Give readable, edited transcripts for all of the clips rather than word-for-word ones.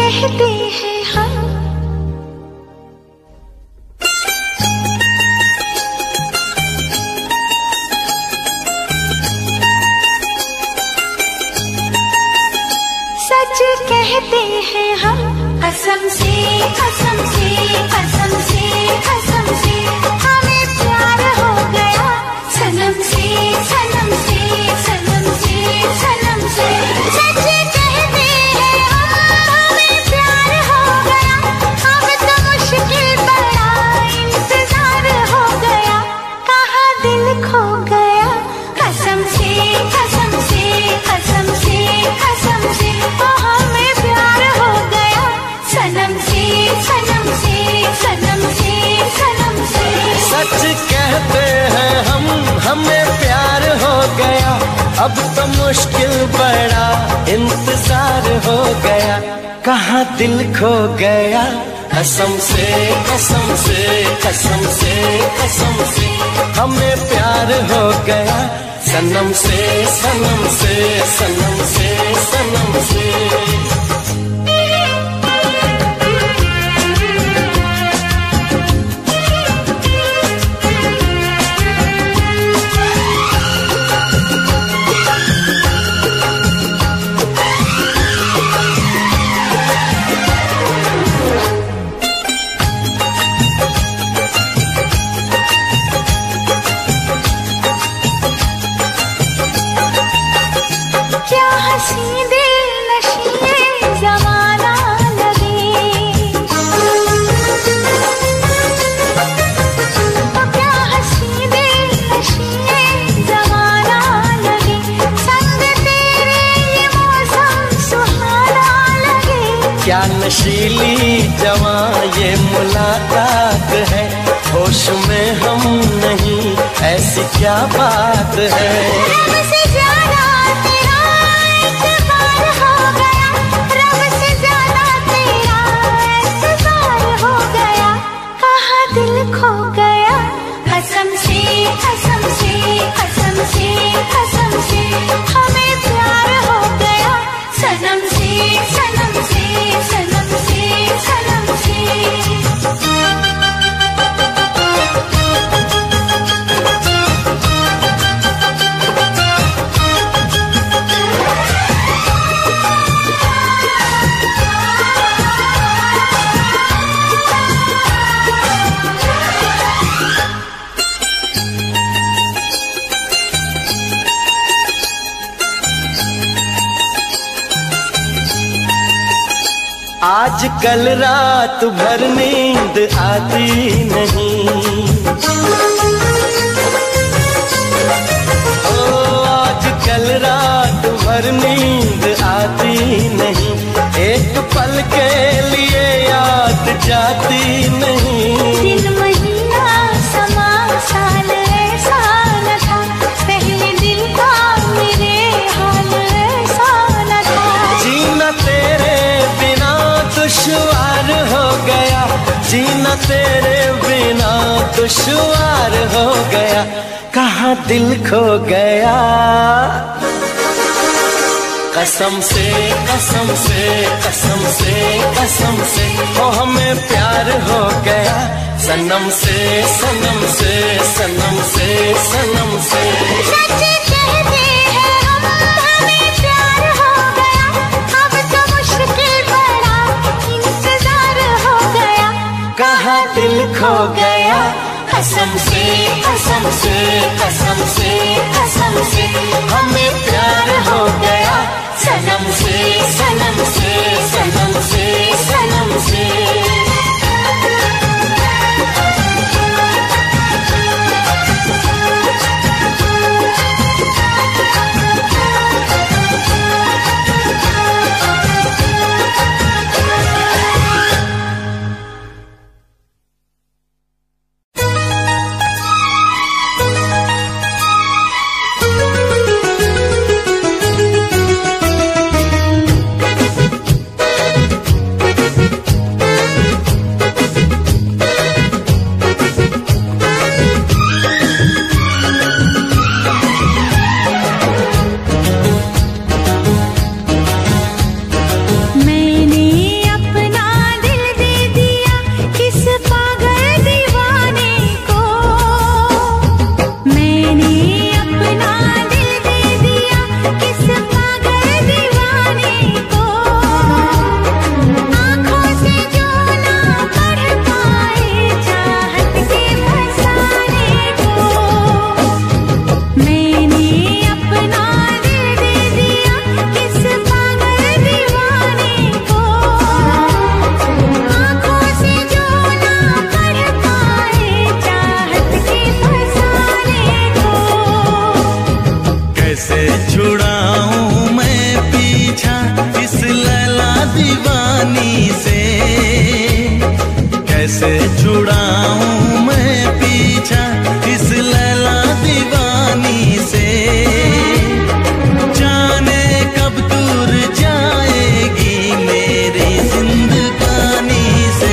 कहते हैं हम। सच कहते हैं हम, कसम से कसम से कसम से कसम से हमें प्यार हो गया सनम से सनम से सनम से सनम से। सच कहते हैं हम, हमें प्यार हो गया, अब तो मुश्किल बड़ा इंतजार हो गया, कहाँ दिल खो गया कसम से कसम से कसम से कसम से। ओ हमें प्यार हो गया सनम से सनम से सनम से सनम से। सच कहते हैं हम, हमें प्यार हो गया, अब तो मुश्किल बड़ा इंतजार हो गया, कहाँ दिल खो गया कसम से कसम से कसम से कसम से। हमें प्यार हो गया सनम से सनम से सनम से सनम से। क्या हंसी दिल नशीए जमाना लगे, क्या हंसी दिल नशीए जमाना लगे, संग तेरे ये मौसम सुहाना लगे। क्या नशीली जवां ये मुलाकात है, होश में हम नहीं ऐसी क्या बात है। रब से ज्यादा तेरा एतबार हो गया, रब से ज्यादा तेरा एतबार हो गया, कहाँ दिल खो गया कसम से कसम से कसम से कसम से। हमें प्यार हो गया सनम से सनम से सनम से सनम से। आज कल रात भर नींद आती नहीं, ओ आज कल रात भर नींद आती नहीं, एक पल के लिए याद जाती नहीं। दिन महीना समा साल ऐसा न था, पहले दिल का मेरे हाल ऐसा न था। जीना तेरे बिना दुश्वार हो गया, जीना तेरे बिना दुश्वार हो गया, कहाँ दिल खो गया कसम से कसम से कसम से कसम से। ओ हमें प्यार हो गया सनम से सनम से सनम से सनम से। सच कहते हैं हम, हमें प्यार हो गया, अब तो मुश्किल बड़ा इंतजार हो गया, कहाँ दिल खो गया कसम से कसम से कसम से कसम से। हमें प्यार हो गया सनम से सनम से सनम से सनम से। छुड़ाऊं मैं पीछा इस लैला दीवानी से, कैसे छुड़ाऊं मैं पीछा इस लैला दीवानी से, जाने कब दूर जाएगी मेरी जिंदगानी से।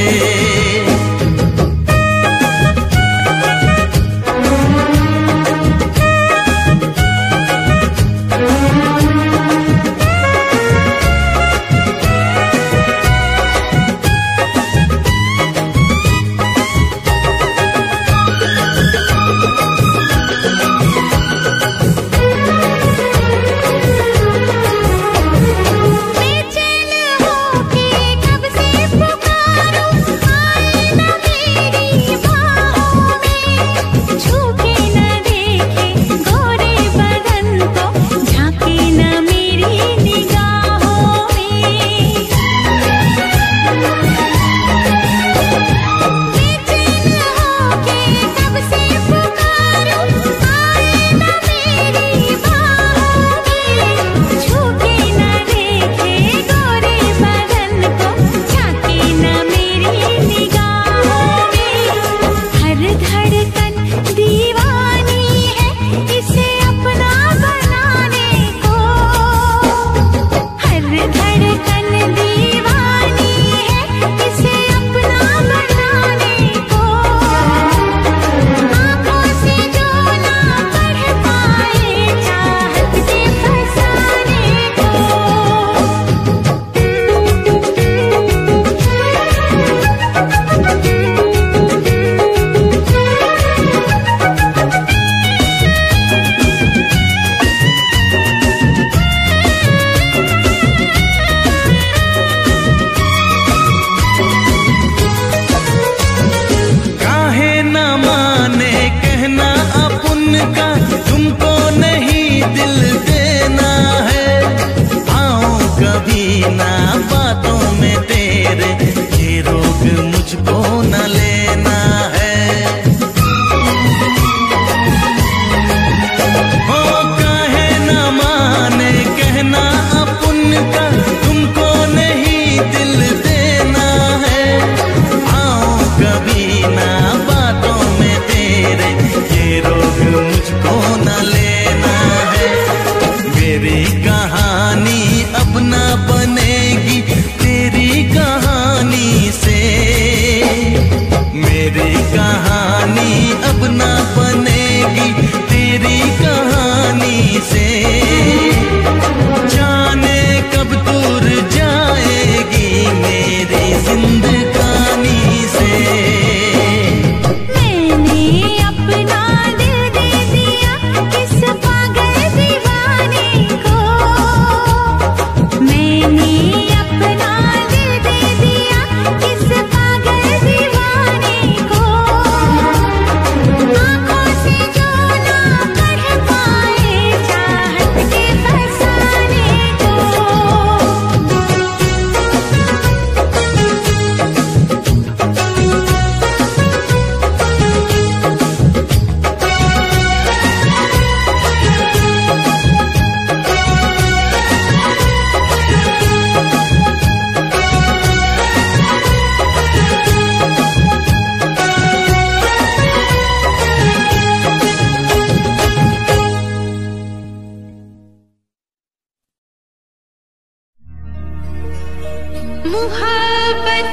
मोहब्बत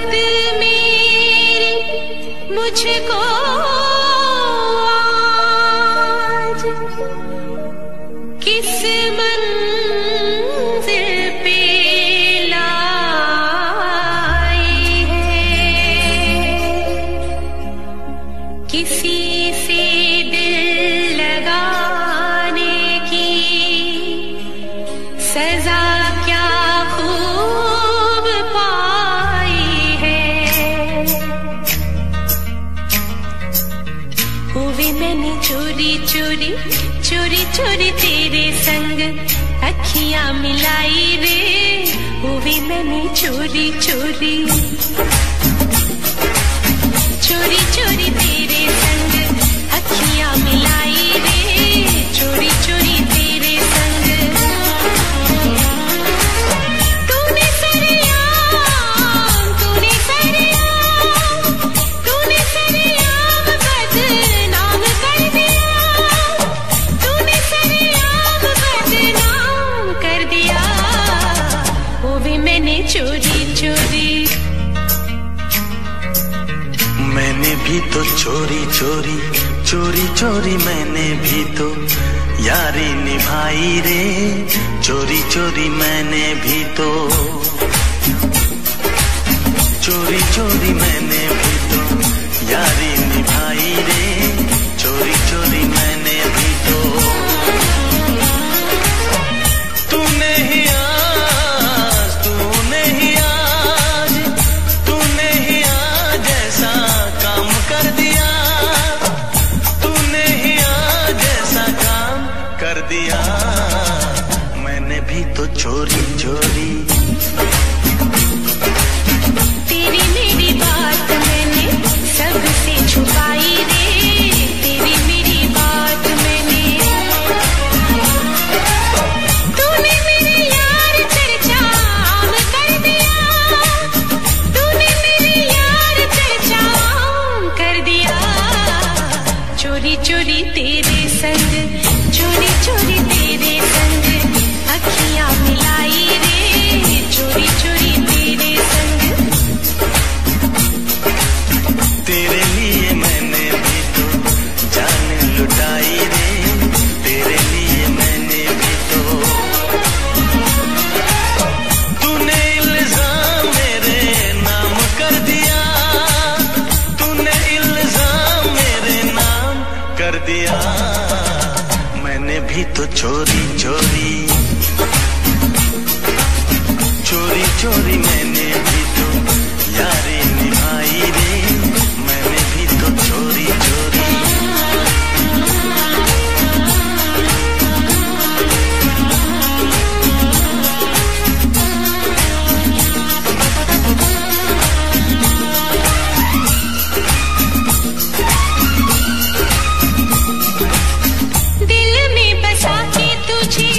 मेरी मुझको आज किस मंजिल पे लाई है, किसी से दिल लगाने की सजा क्या खूब पाई है। हुए मैंने चोरी चोरी चोरी चोरी तेरे संग अखियां मिलाई रे, हुए मैंने चोरी चोरी चोरी चोरी तेरे संग अखियां मिलाई रे, चोरी चोरी तेरे संग। तो चोरी चोरी चोरी चोरी मैंने भी तो यारी निभाई रे। चोरी चोरी मैंने भी तो चोरी चोरी मैंने भी तो यारी निभाई रे। चोरी चोरी मैंने भी तो तूने ही आज ऐसा काम कर दिया। तूने ही आज ऐसा काम कर दिया। मैंने भी तो चोरी चोरी तेरी मेरी बात मैंने सबसे छुपाई रे। तेरी मेरी बात मैंने तूने मेरे यार चर्चा आम कर दिया। तूने मेरे यार चर्चा आम कर दिया। चोरी चोरी तेरे संग चोरी चोरी तेरे संग अखियां मिलाई रे। चोरी चोरी तेरे संग तेरे लिए मैंने भी तो जान लुटाई रे। तेरे लिए मैंने भी तो तूने इल्जाम मेरे नाम कर दिया। तूने इल्जाम मेरे नाम कर दिया। मैंने भी तो चोरी चोरी चोरी चोरी मैंने भी तो यारी निभाई रे। मैंने भी तो चोरी चोरी दिल में बसा के तुझे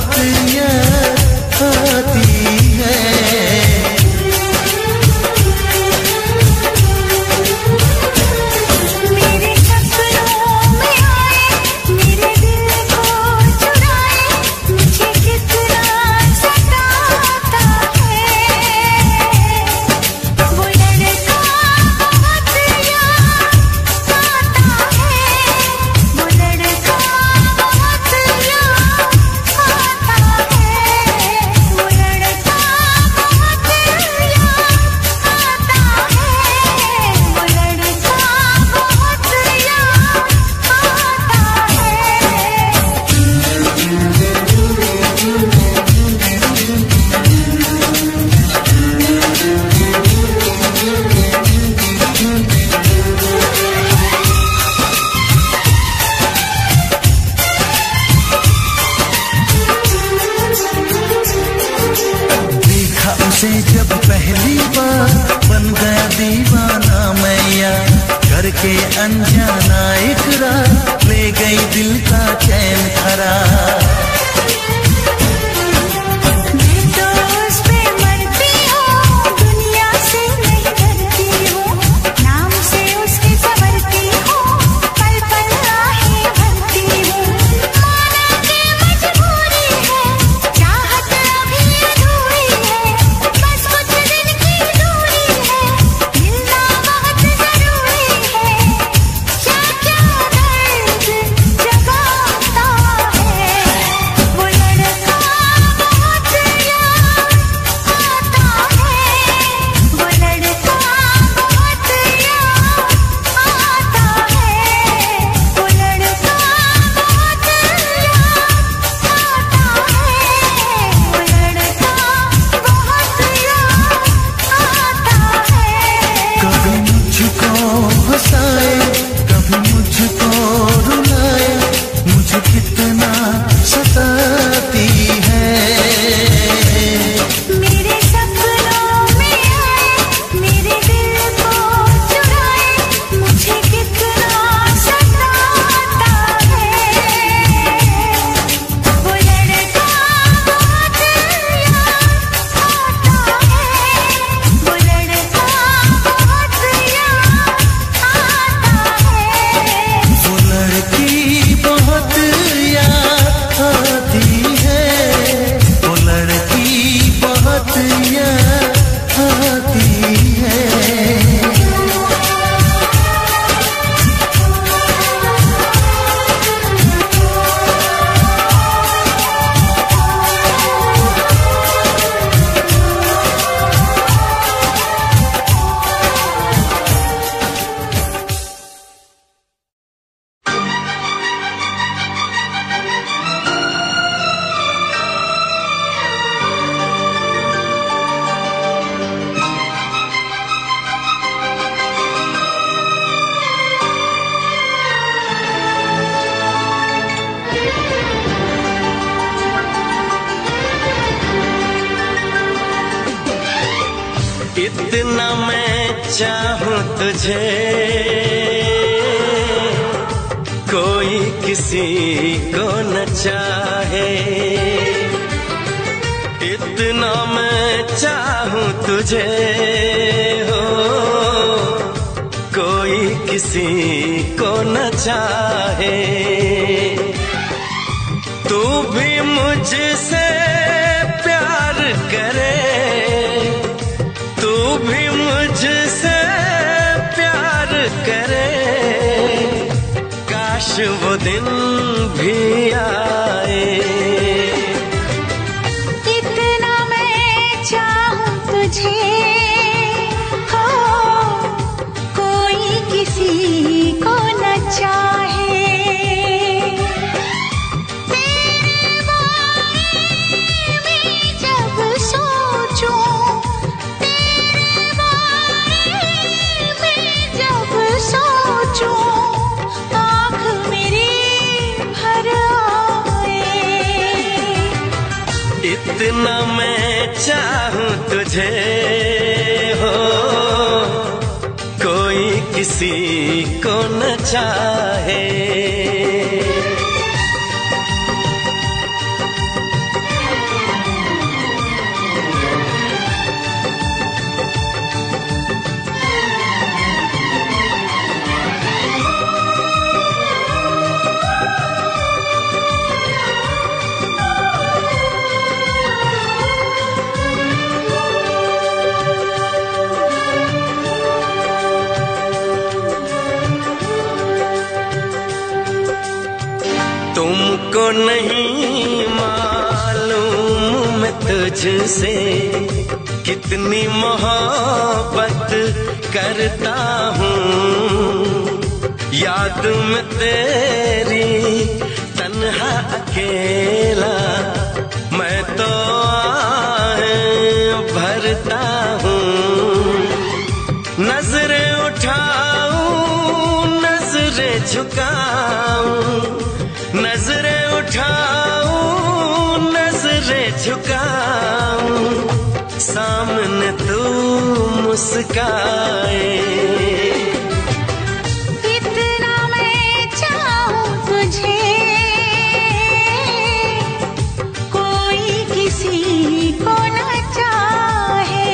बहुत याद आती है। मेरे सपनों में आए, मेरे दिल को चुराए, मुझे कितना सताता है। वो लड़का बहुत याद आता है, वो लड़का बहुत याद आता है, वो लड़का बहुत याद आता है, वो लड़का बहुत याद देखा उसे जब पहली बार, बन गया दीवाना मैया, करके अनजाना इकरार, ले गई दिल का चैन करार। मैं तो उस पे मरती हूँ, दुनिया से नहीं डरती हूँ, नाम से उसके संवरती हूँ, पल पल आहें भरती हूँ। माना कि मजबूरी है, चाहत अभी अधूरी है, बस कुछ दिन की दूरी है, मिलना बहुत जरूरी है। क्या क्या दर्द जगाता है, वो लड़का बहुत याद आता है, वो लड़का बहुत याद आता है, वो लड़का बहुत याद आता है, वो लड़का बहुत याद आता है। कभी मुझको हंसाए, कभी मुझको रुलाए, मुझे कितना सताती है। मेरे सपनों में आए, मेरे दिल को चुराए, मुझे कितना सताता है। वो लड़का बहुत याद आता है, वो लड़का बहुत याद आता है। वो लड़की बहुत याद आती है, वो लड़की बहुत याद आती है। इतना मैं चाहूं तुझे, कोई किसी को न चाहे। इतना मैं चाहूं तुझे, हो कोई किसी को न चाहे। तू भी मुझसे प्यार करे, तू भी मुझसे प्यार करे, काश वो दिन भी आए। इतना मैं चाहूं तुझे, हो कोई किसी को न चाहे। तेरे बारे में जब सोचूं, तेरे बारे में जब सोचूं, आँख मेरी भर आए। इतना मैं चाहूं तुझे, हो कोई किसी को न चाहे। तुमको नहीं मालूम मैं तुझसे कितनी मोहब्बत करता हूँ। याद में तेरी तन्हा अकेला मैं तो आहें भरता हूँ। नजरें उठाऊं नजरें झुकाऊं, नजरें उठाऊं नजरें झुकाऊं, सामने तू मुस्काए। इतना मैं चाहूं तुझे कोई किसी को न चाहे।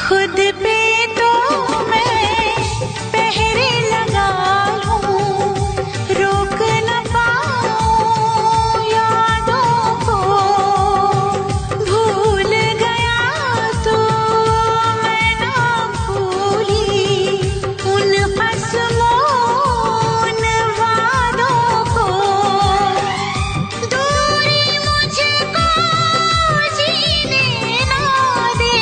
खुद पे तो मैं पहरे लगा लूं, रोक न पाऊं यादों को। भूल गया तो मैं ना भूली उन कसमों उन वादों को। दूरी मुझको जीने ना दे,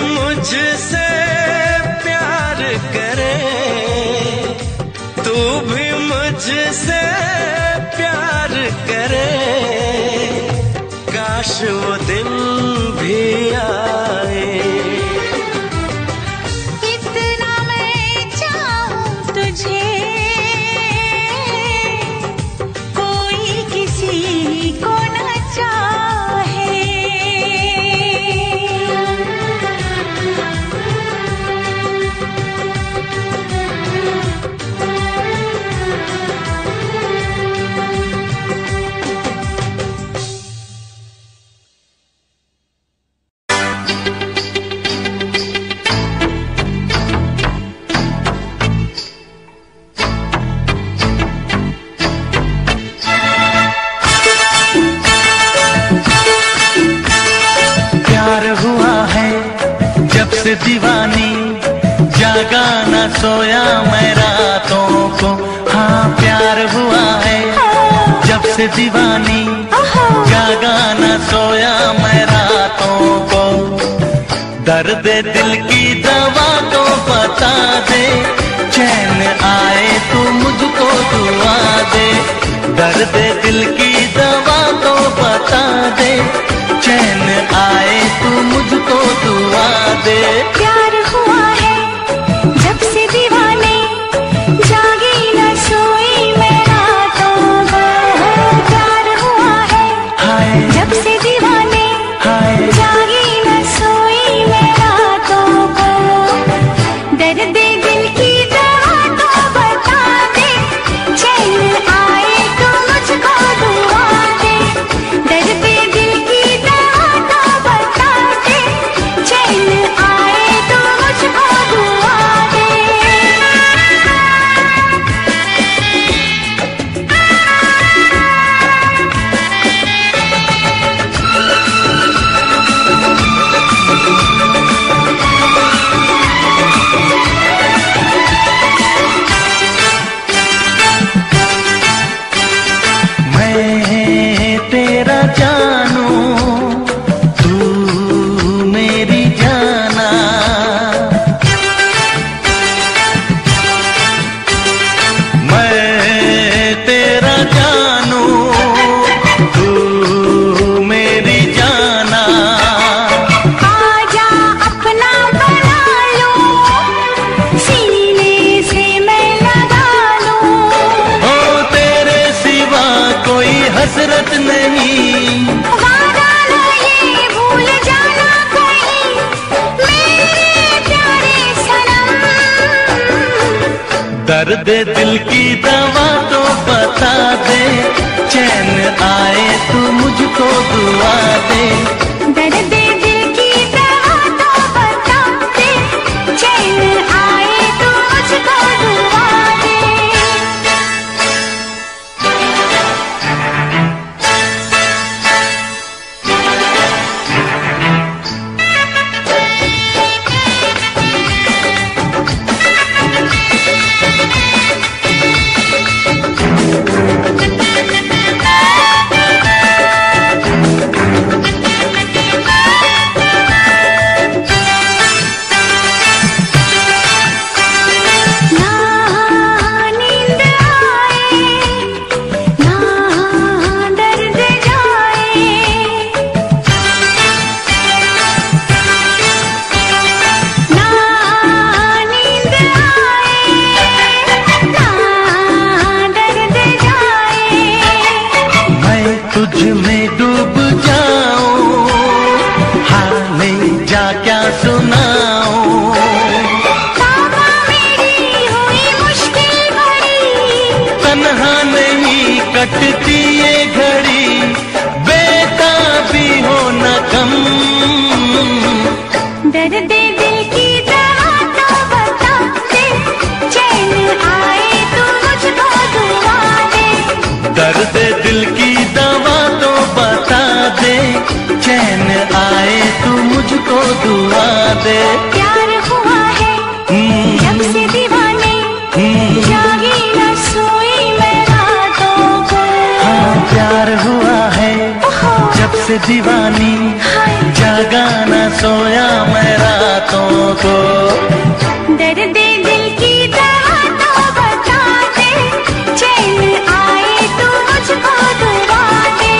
मुझसे प्यार करे, तू भी मुझसे प्यार करे, काश वो दिन भी आए। इतना मैं चाहूं तुझे कोई किसी को न चाहे। दीवानी जागा न सोया मैं रातों को। हाँ प्यार हुआ है जब से दीवानी जागा न सोया मैं रातों को। दर्द दिल की दवा तो बता दे, चैन आए तो मुझको दुआ दे। दर्द दिल की दवा तो बता दे, चैन आए तो मुझको दुआ दे। प्यार हुआ है जब से दीवाने जागी न सोई मैं रातों को। प्यार हुआ है जब से दीवाने जागी न सोई मैं रातों को। दर्द दिल की दवा तो बता दे, चैन आए तो मुझको दुआ दे। दर्द दिल की दवा तो बता दे, चैन आए तो मुझको दुआ दे। मैं तेरा जानू तू मेरी जाना, मैं तेरा जानू तू मेरी जाना। दर्द दिल की दवा तो बता दे, चैन आए तू मुझको दुआ दे। दर्द दिल की दवा तो बता दे, चैन आए तू मुझको दुआ दे। तुझ में डूब जाऊं, हाले जा क्या सुनाऊं। तौबा मेरी हुई मुश्किल भरी, तन्हा नहीं कटती ये घड़ी, बेताबी हो न कम। दर्द दिल की दवा तो बता दे, चैन आए तू मुझको दुआ दे। दर्द दिल की दवा तो बता दे, चैन आए तू मुझको दुआ दे। प्यार हुआ है जब से दीवाने, जागी न सोई मैं रातों को। हाँ प्यार हुआ है जब से दीवानी, जागा न सोया मैं रातों को। दर्द दिल की दवा तो बता दे, चैन आए तू मुझको दुआ दे।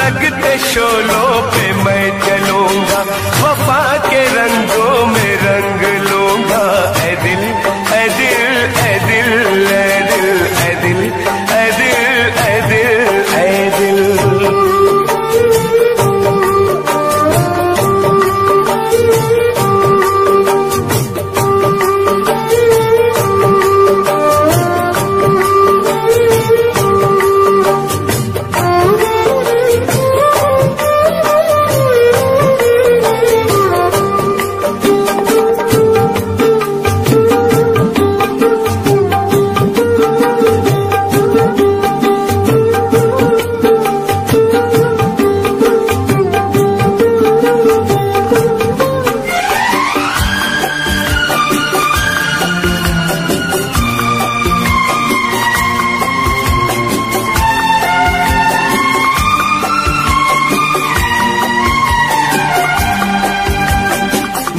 लगते शोलों पे मैं चलूंगा, वफा के रंगों में रंग लूंगा। ऐ दिल ऐ दिल ऐ दिल ऐ दिल ऐ दिल ऐ दिल ऐ दिल ऐ दिल।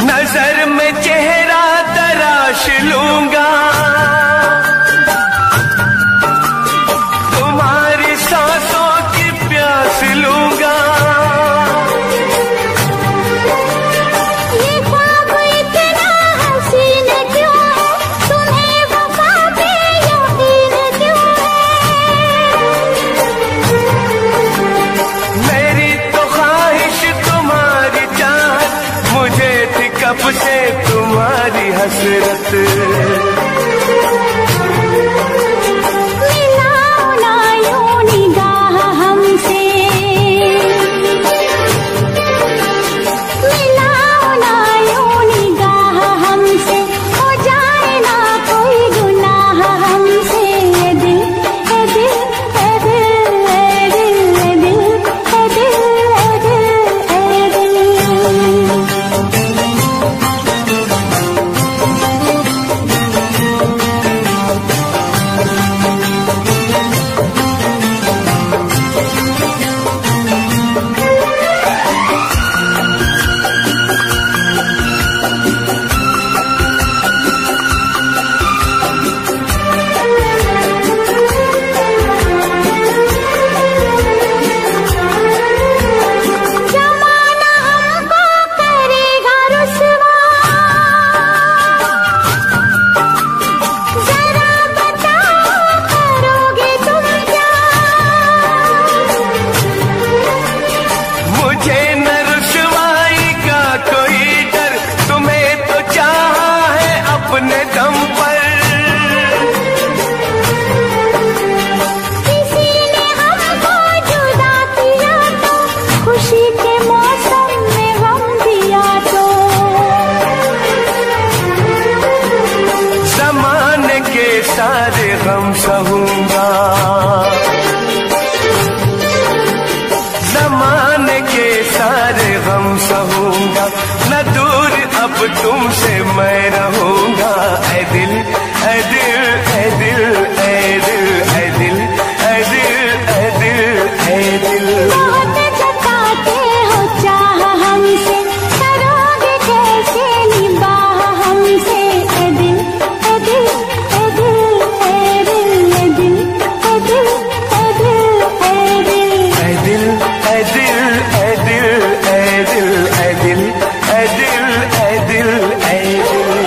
नजर में चेहरा तराश लूंगा, तुम्हारी सांसों की प्यास लूंगा। ये ख्वाब इतना हसीन क्यों है, तुम्हें वफा पे यकीन क्यों है। मेरी तो ख्वाहिश तुम्हारी चाहत, मुझे थी कब से तुम्हारी हसरत। मिलाओ ना यूं निगाह हमसे, मिलाओ ना यूं निगाह हमसे, हो जाए ना कोई गुनाह हमसे। ये दिल है दिल है दिल है दिल है दिल है दिल है दिल है दिल। जमाना हमको करेगा रुसवा, जरा बताओ करोगे तुम क्या। मुझे न रुसवाई का कोई डर, तुम्हें तो चाहा है अपने दम पर। किसी ने हमको जुदा किया तो, खुशी के मौसम में गम दिया तो। ज़माने के सारे गम सहूंगा, ज़माने के सारे गम सहूंगा। न दूर अब तुमसे मैं रहूंगा। ऐ दिल ऐ दिल ऐ दिल ऐ दिल ऐ दिल ऐ दिल ऐ दिल ऐ दिल। बहुत जताते हो चाह हमसे, करोगे कैसे निबाह हमसे। ए दिल ए दिल ए दिल ए दिल ए दिल ए दिल ए दिल ए दिल। ऐ दिल ऐ दिल ऐ दिल ऐ दिल ऐ दिल ऐ दिल ऐ दिल ऐ दिल।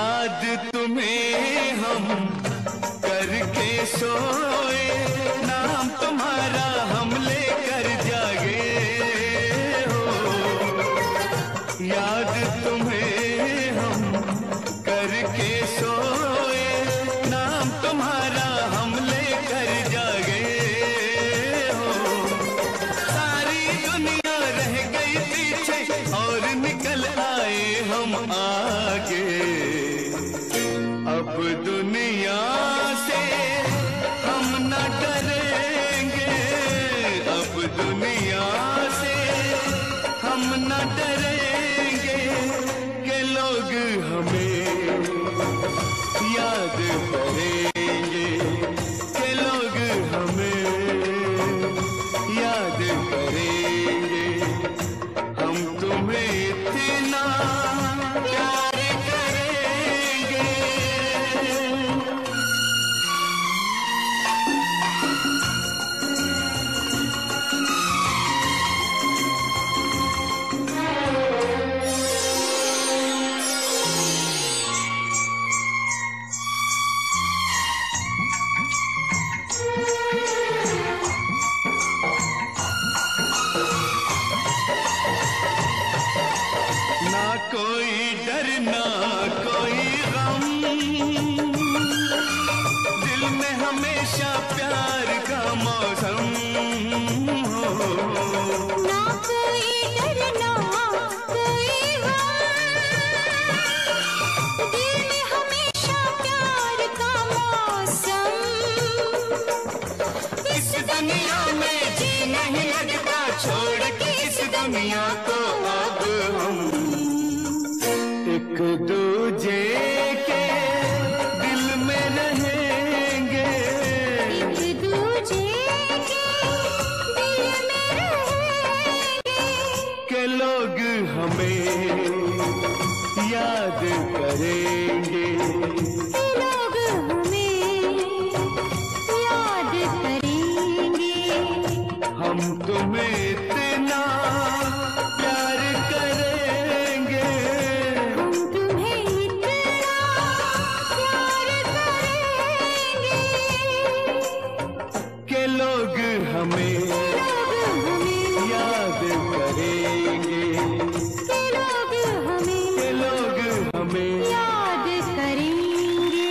याद तुम्हें हम करके सोए, नाम तुम्हारा हम लेकर जागे हो। याद तुम्हें हम करके सोए, नाम तुम्हारा हम लेकर जागे हो। सारी दुनिया रह गई पीछे और निकल आए हम आगे। अब दुनिया से हम न डरेंगे, अब दुनिया से हम न डरेंगे कि लोग हमें याद करेंगे, कि लोग हमें याद करेंगे। हम तुम्हें इतना प्यार करेंगे। ना कोई डर ना कोई गम, दिल में हमेशा प्यार का मौसम हो। ना कोई डर ना कोई गम, दिल में हमेशा प्यार का मौसम। इस दुनिया में जी नहीं लगता, छोड़ के इस दुनिया को अब हम एक दूजे के दिल में रहेंगे, एक दूजे के दिल में रहेंगे। के लोग हमें याद करेंगे, के लोग हमें याद करेंगे। हम तुम्हें इतना प्यार करेंगे, हम तुम्हें इतना प्यार करेंगे के लोग हमें लोग हमें याद करेंगे, के लोग हमें के लोग हमें याद करेंगे।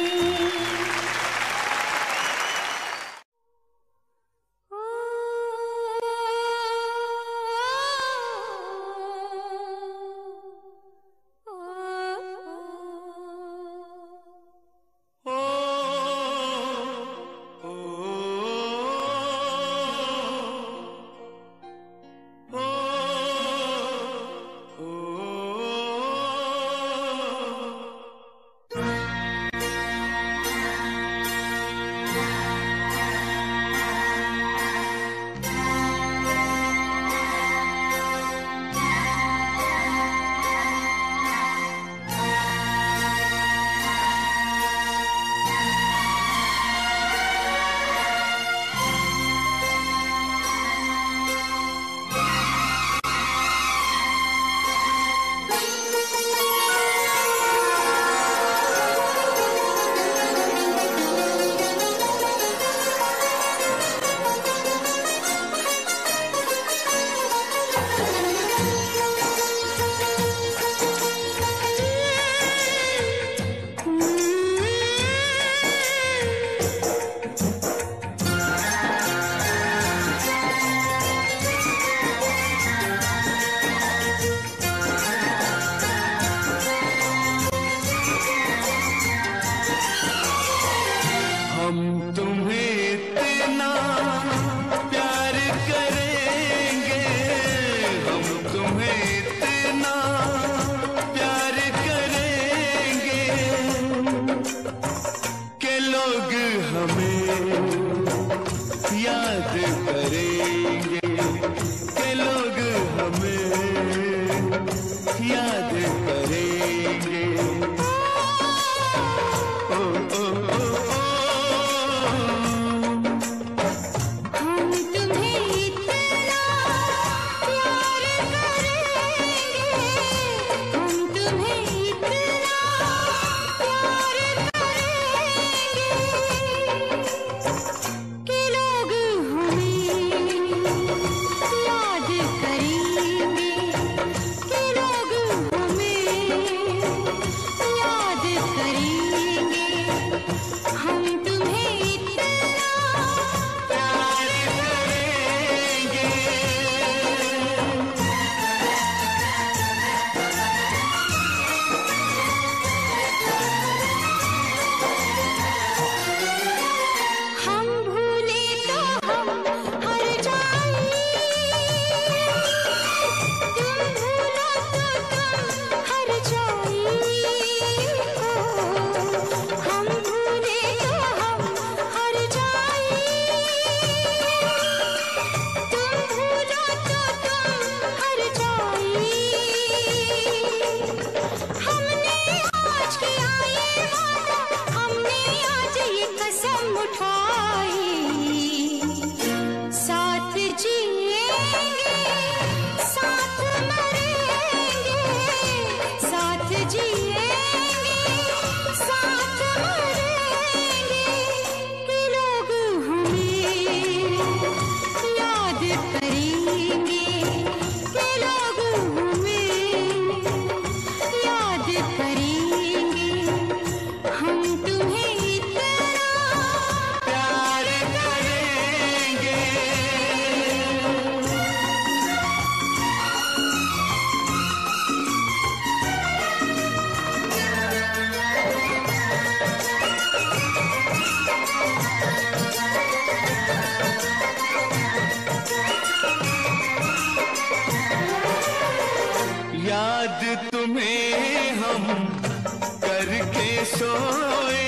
सोए,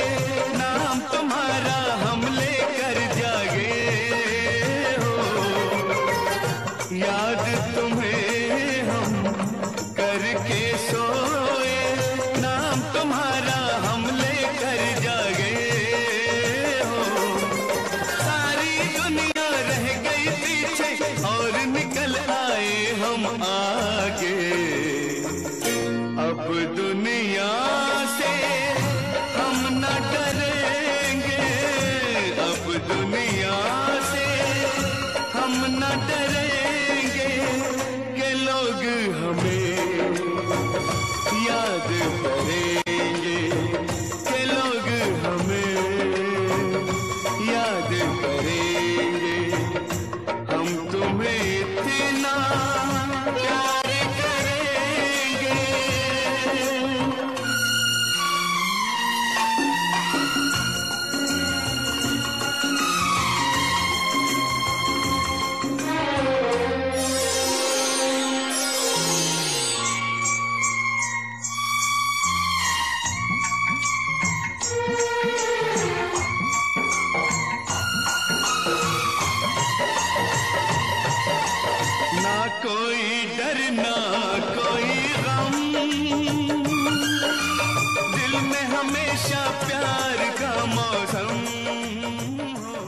नाम तुम्हारा हम लेकर जागे हो। याद तुम्हें हम करके सोए, नाम तुम्हारा हम लेकर जागे हो। सारी दुनिया रह गई पीछे और निकल आए हम आगे। अब दुनिया से हम न डरेंगे, अब दुनिया से हम न डरेंगे कि लोग हमें याद करेंगे, कि लोग हमें याद करेंगे। हम तुम्हें इतना प्यार करेंगे। ना कोई डर ना कोई गम, दिल में हमेशा प्यार का मौसम हो।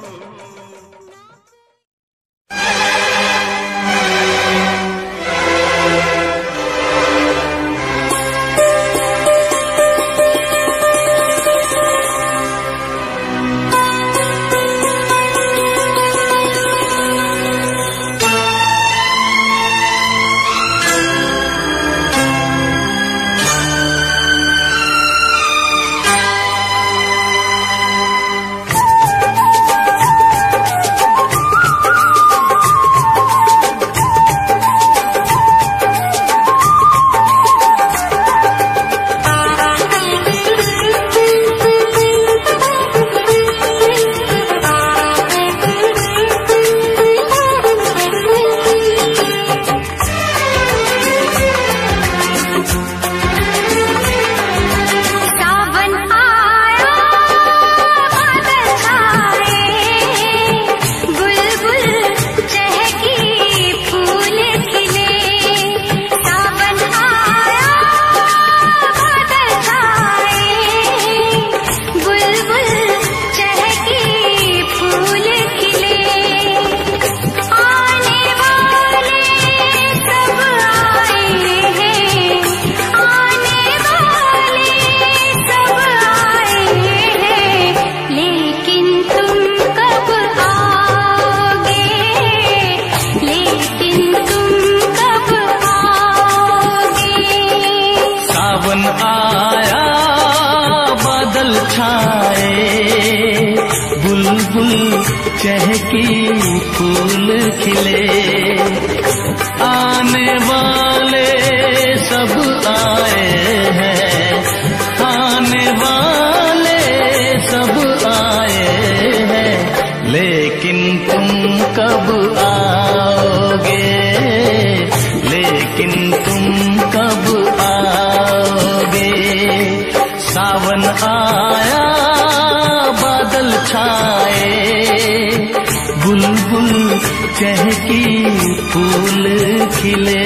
चहकी फूल खिले, आने वाले सब आए हैं, आने वाले सब आए हैं, लेकिन तुम कब आओगे, लेकिन तुम कब आओगे। सावन आया बादल छाए, बुलबुल चहकी फूल खिले।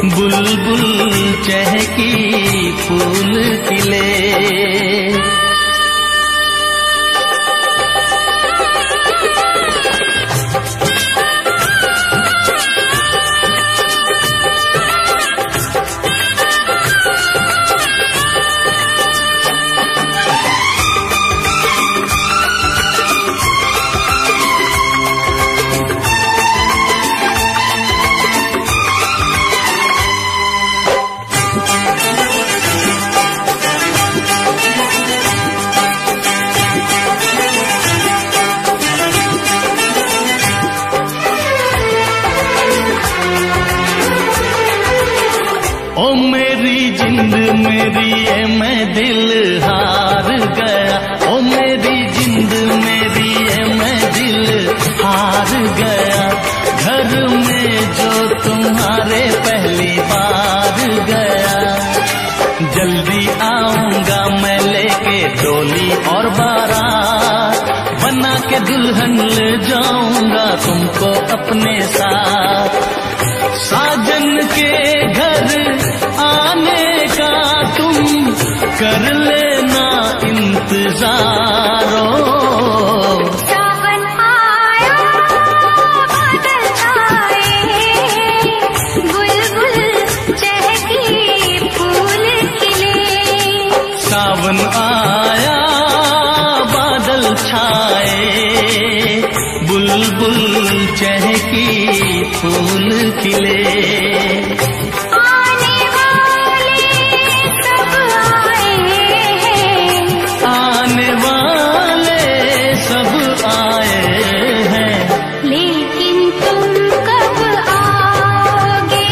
बुलबुल चहकी फूल खिले। ओ मेरी जिंद मेरी ये मैं दिल हार गया। ओ मेरी जिंद मेरी ये मैं दिल हार गया। घर में जो तुम्हारे पहली बार गया। जल्दी आऊंगा मैं लेके डोली और बारात, बना के दुल्हन ले जाऊंगा तुमको अपने साथ। साजन के घर आने का तुम कर लेना इंतजारो। सावन आया बादल छाए, बुलबुल चहकी फूल खिले। सावन आया बादल छाए, बुलबुल चहकी फूल खिले। आने वाले सब आए हैं, आने वाले सब आए हैं, लेकिन तुम कब आओगे,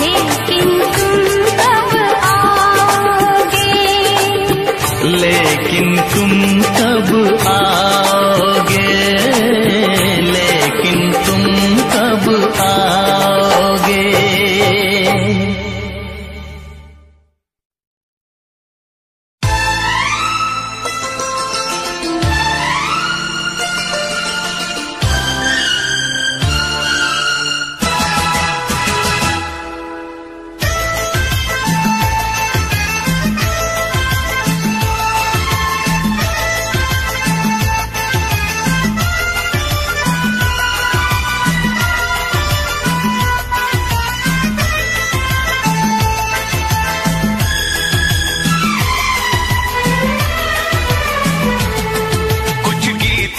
लेकिन तुम कब आओगे। लेकिन तुम कब आओगे, लेकिन तुम कब आओगे।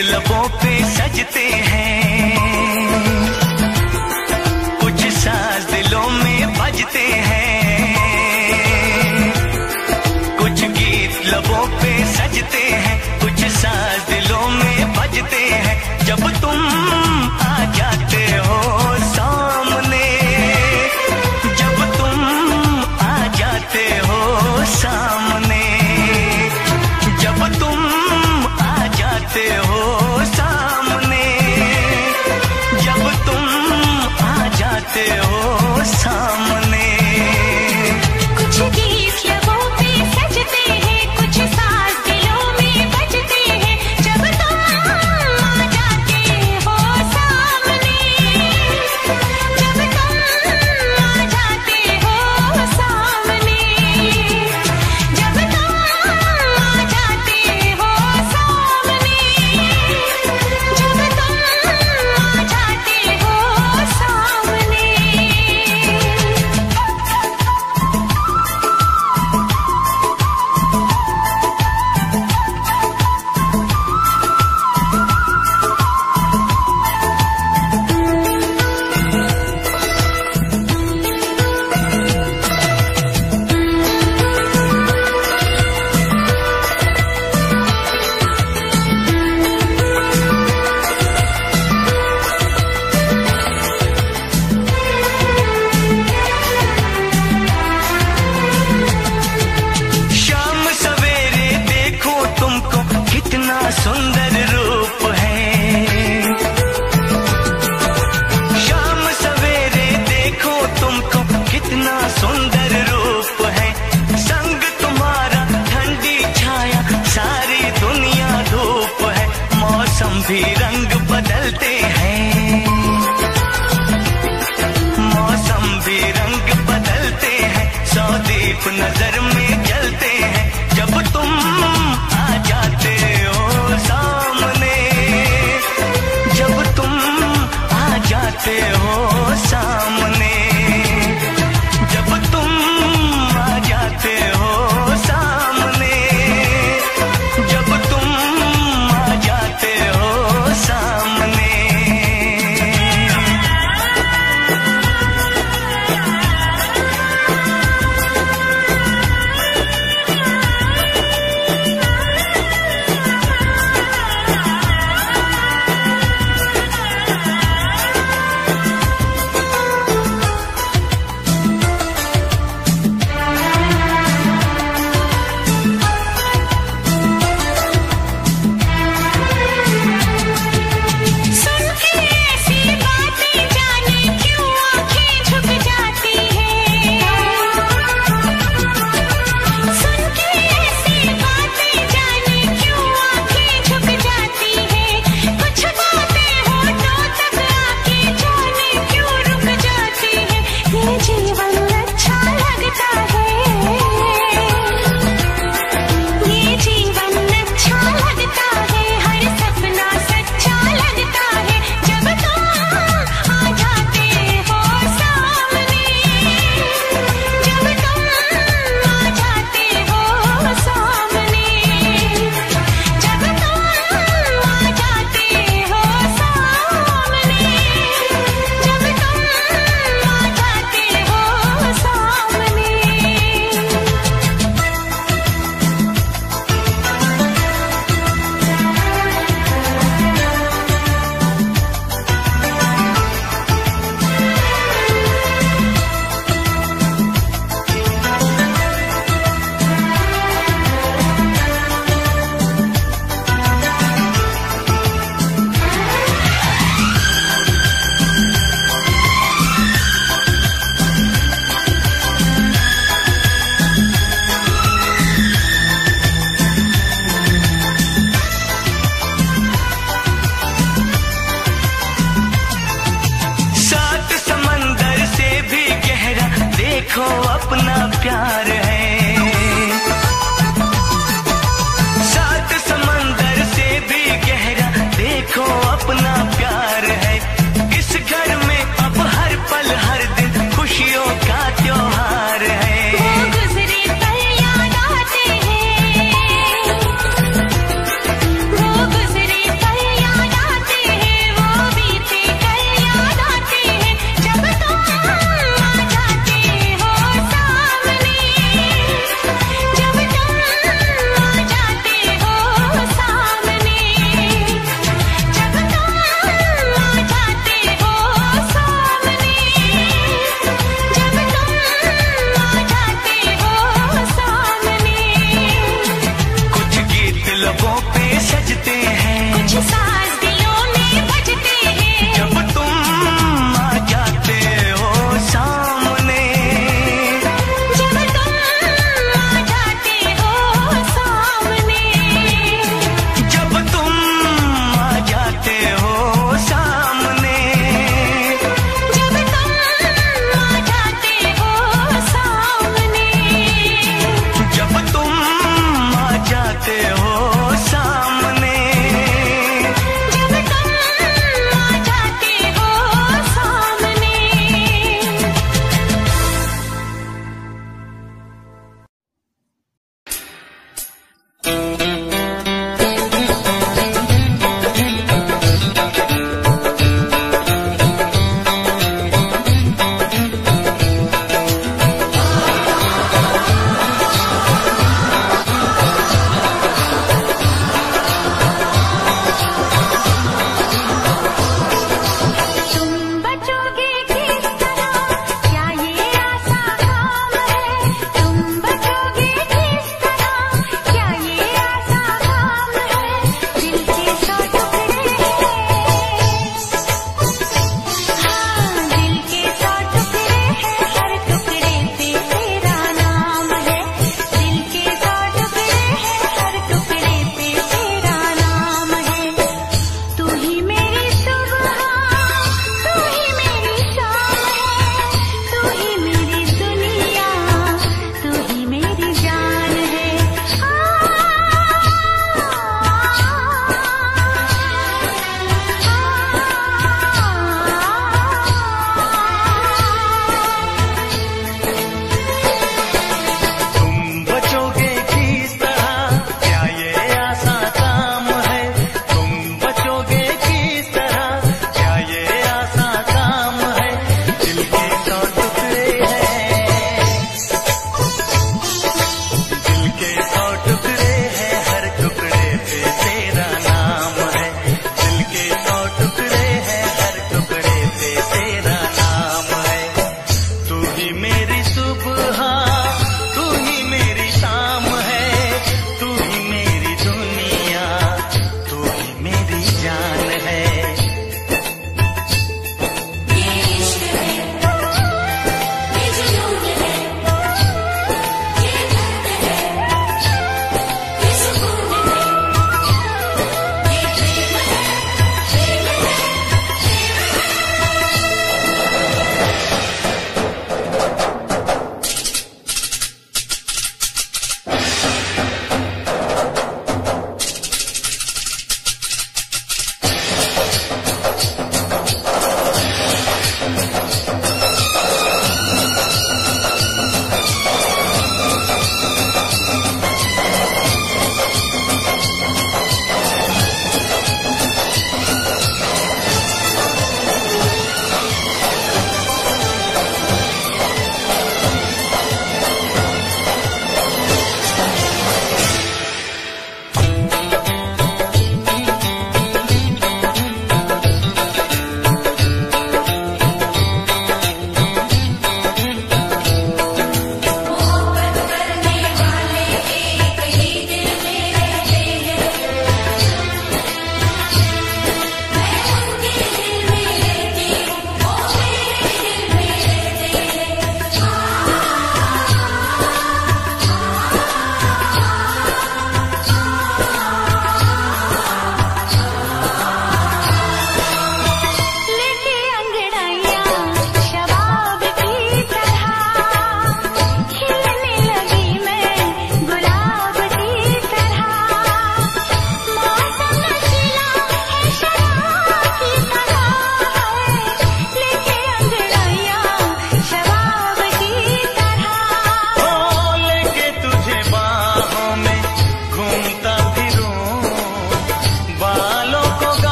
लबों पे सजते हैं, कुछ साज दिलों में बजते हैं। कुछ गीत लबों पे सजते हैं, कुछ साज दिलों में बजते हैं। जब तुम आ जाते हो सामने, जब तुम आ जाते हो सामने, जब तुम आ जाते हो सामने, जब तुम आ जाते हो सामने। भी रंग बदलते हैं, सौ दीप नजर में जलते हैं जब तुम आ जाते हो सामने, जब तुम आ जाते हो सामने, जब तुम आ जाते हो सामने, जब तुम आ जाते हो सामने। देखो अपना प्यार है,